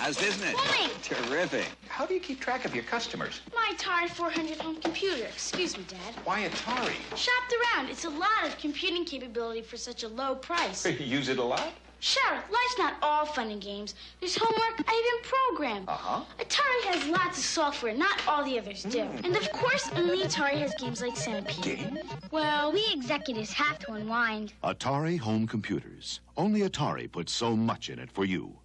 How's business? Booming. Terrific. How do you keep track of your customers? My Atari 400 home computer. Excuse me, Dad. Why Atari? Shopped around. It's a lot of computing capability for such a low price. You use it a lot? Sheriff, life's not all fun and games. There's homework I even program. Uh-huh. Atari has lots of software, not all the others do. And of course, only Atari has games like Centipede. Games? Well, we executives have to unwind. Atari home computers. Only Atari puts so much in it for you.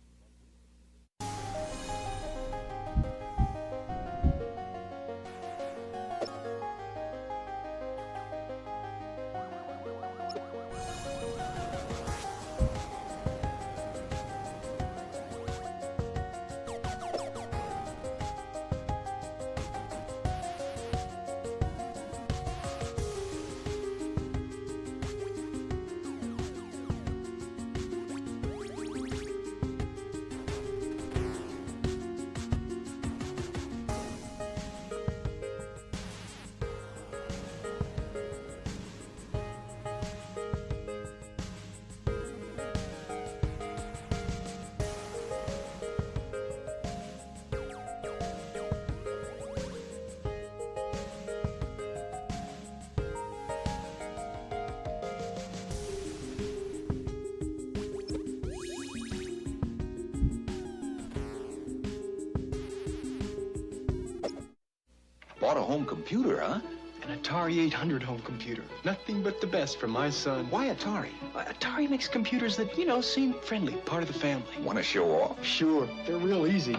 Bought a home computer, huh? An Atari 800 home computer. Nothing but the best for my son. Why Atari? Atari makes computers that, seem friendly, part of the family. Want to show off? Sure, they're real easy.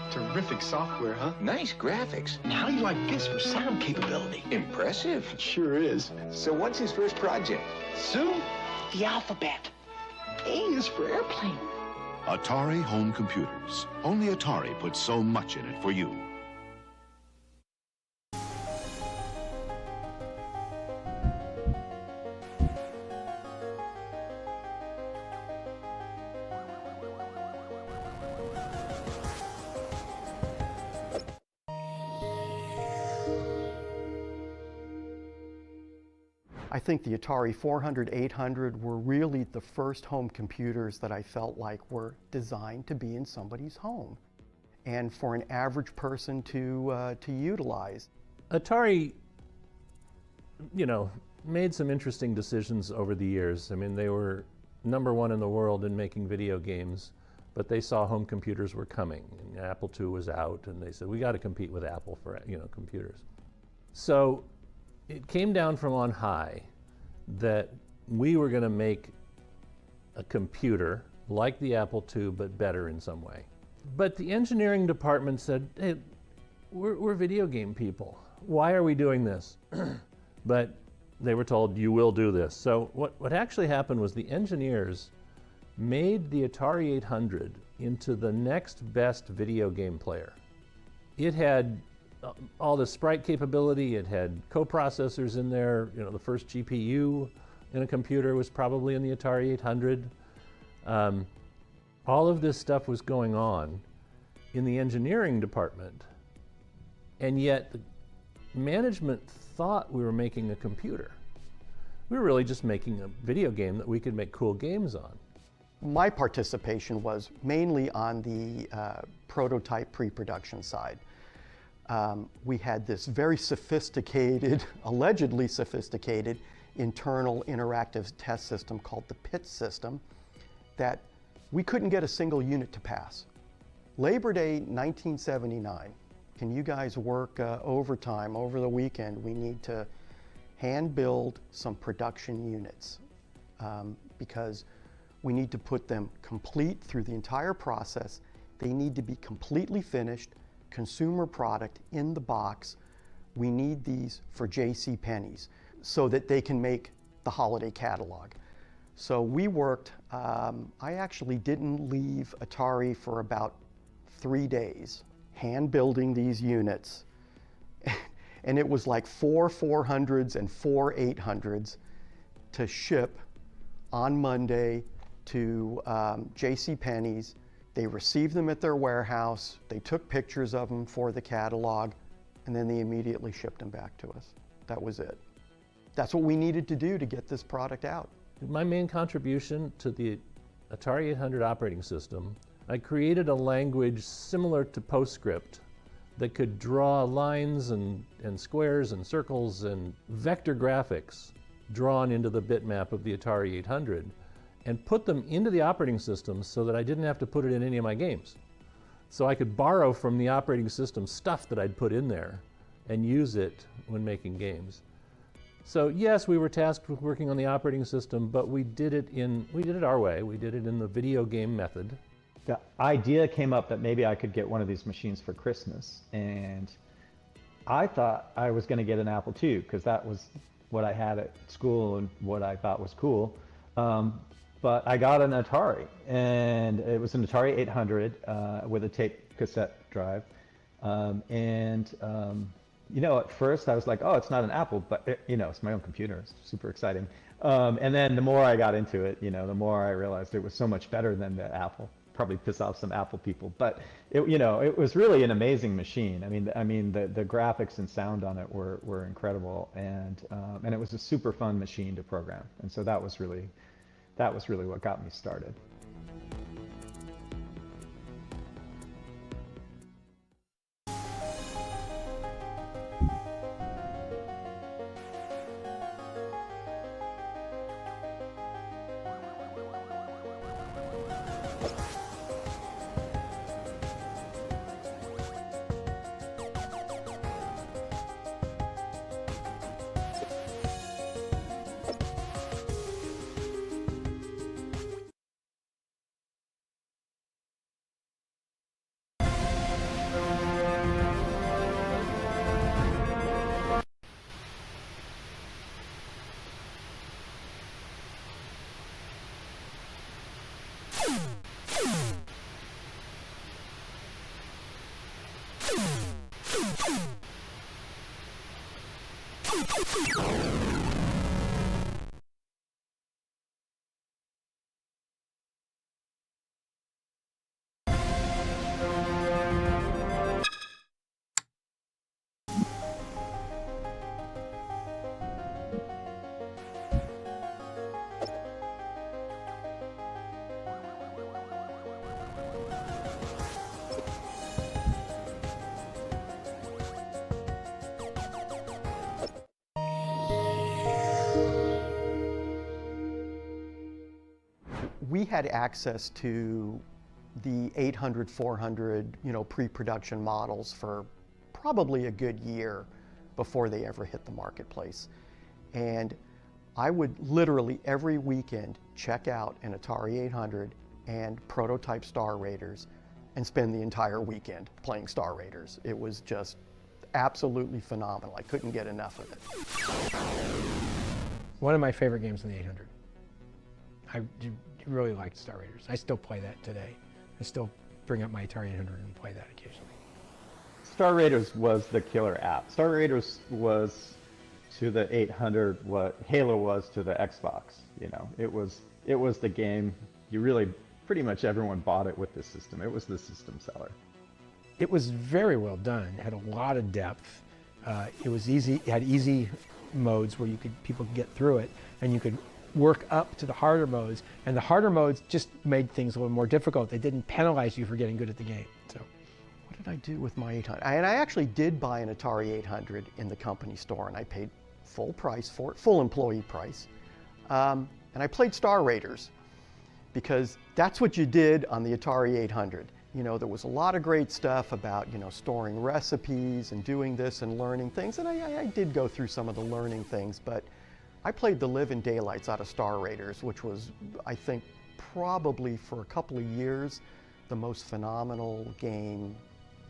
Terrific software, huh? Nice graphics. And how do you like this for sound capability? Impressive. It sure is. So what's his first project? Soon, the alphabet. A is for airplane. Atari home computers. Only Atari puts so much in it for you. I think the Atari 400, 800 were really the first home computers that I felt like were designed to be in somebody's home and for an average person to utilize. Atari, made some interesting decisions over the years. I mean, they were #1 in the world in making video games, but they saw home computers were coming, and Apple II was out, and they said, we got to compete with Apple for, computers. So it came down from on high that we were going to make a computer like the Apple II, but better in some way. But the engineering department said, hey, we're video game people. Why are we doing this? But they were told, you will do this. So what actually happened was the engineers made the Atari 800 into the next best video game player. It had all the sprite capability, it had coprocessors in there. The first GPU in a computer was probably in the Atari 800. All of this stuff was going on in the engineering department, and yet the management thought we were making a computer. We were really just making a video game that we could make cool games on. My participation was mainly on the prototype pre-production side. We had this very sophisticated, allegedly sophisticated, internal interactive test system called the PIT system that we couldn't get a single unit to pass. Labor Day 1979, can you guys work overtime over the weekend? We need to hand build some production units because we need to put them complete through the entire process. They need to be completely finished, consumer product in the box. We need these for JCPenney's so that they can make the holiday catalog. So we worked, I actually didn't leave Atari for about 3 days, hand building these units. And it was like 4 400s and 4 800s to ship on Monday to JCPenney's. They received them at their warehouse, they took pictures of them for the catalog, and then they immediately shipped them back to us. That was it. That's what we needed to do to get this product out. My main contribution to the Atari 800 operating system I created a language similar to PostScript that could draw lines and squares and circles and vector graphics drawn into the bitmap of the Atari 800 and put them into the operating system so that I didn't have to put it in any of my games. So I could borrow from the operating system stuff that I'd put in there and use it when making games. So yes, we were tasked with working on the operating system, but we did it our way. We did it in the video game method. The idea came up that maybe I could get one of these machines for Christmas, and I thought I was going to get an Apple II because that was what I had at school and what I thought was cool. But I got an Atari, and it was an Atari 800 with a tape cassette drive. You know, at first I was like, oh, it's not an Apple, but you know, it's my own computer. It's super exciting. And then the more I got into it, you know, the more I realized it was so much better than the Apple. Probably piss off some Apple people, but it, you know, it was really an amazing machine. I mean, the graphics and sound on it were incredible, and it was a super fun machine to program. And so that was really what got me started. We had access to the 800, 400, you know, pre-production models for probably a good year before they ever hit the marketplace. And I would literally every weekend check out an Atari 800 and prototype Star Raiders and spend the entire weekend playing Star Raiders. It was just absolutely phenomenal. I couldn't get enough of it. One of my favorite games in the 800. I really liked Star Raiders. I still play that today. I still bring up my Atari 800 and play that occasionally. Star Raiders was the killer app. Star Raiders was to the 800 what Halo was to the Xbox. You know, it was the game. You really, pretty much everyone bought it with the system. It was the system seller. It was very well done. It had a lot of depth. It was easy. It had easy modes where people could get through it, and you could work up to the harder modes. And the harder modes just made things a little more difficult. They didn't penalize you for getting good at the game. So, what did I do with my 800? And I actually did buy an Atari 800 in the company store, and I paid full price for it, full employee price. And I played Star Raiders because that's what you did on the Atari 800. You know, there was a lot of great stuff about, you know, storing recipes and doing this and learning things. And I did go through some of the learning things, but I played the living daylights out of Star Raiders, which was, I think, probably for a couple of years, the most phenomenal game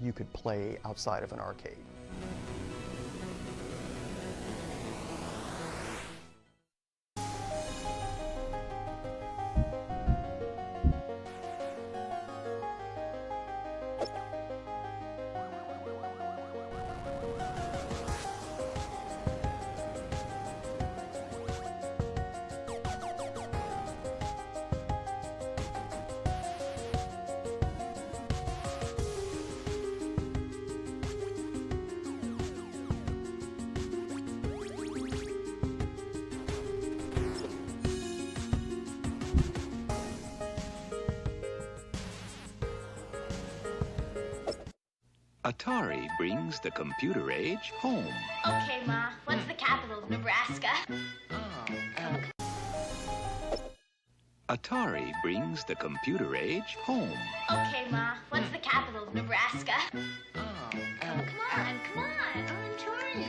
you could play outside of an arcade. Atari brings the computer age home. Okay, Ma. What's the capital of Nebraska? Atari brings the computer age home. Okay, Ma. What's the capital of Nebraska? Come on. I'm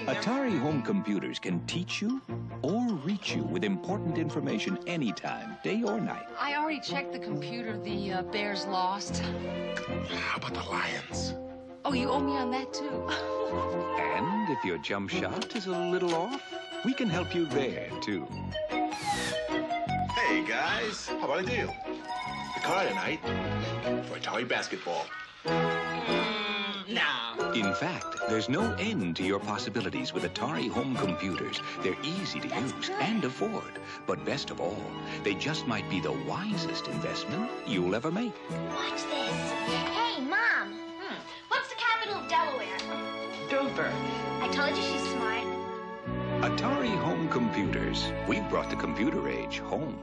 trying. Atari home computers can teach you or reach you with important information anytime, day or night. I already checked the computer. The Bears lost. How about the Lions? Oh, you owe me on that, too. And if your jump shot is a little off, we can help you there, too. Hey, guys, how about a deal? The car tonight for Atari basketball. No. In fact, there's no end to your possibilities with Atari home computers. They're easy to use and afford. But best of all, they just might be the wisest investment you'll ever make. Watch this. Hey, Mom. What's the capital of Delaware? Dover. I told you she's smart. Atari home computers. We've brought the computer age home.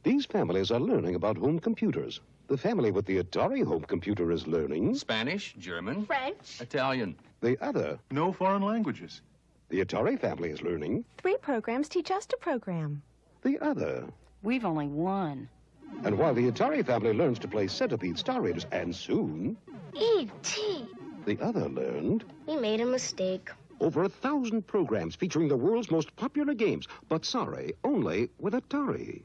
These families are learning about home computers. The family with the Atari home computer is learning Spanish, German, French, Italian. The other, No foreign languages. the Atari family is learning 3 programs teach us to program. the other. We've only one. And while the Atari family learns to play Centipede Star Raiders, and soon, E.T. the other learned We made a mistake. over 1,000 programs featuring the world's most popular games. But sorry, only with Atari.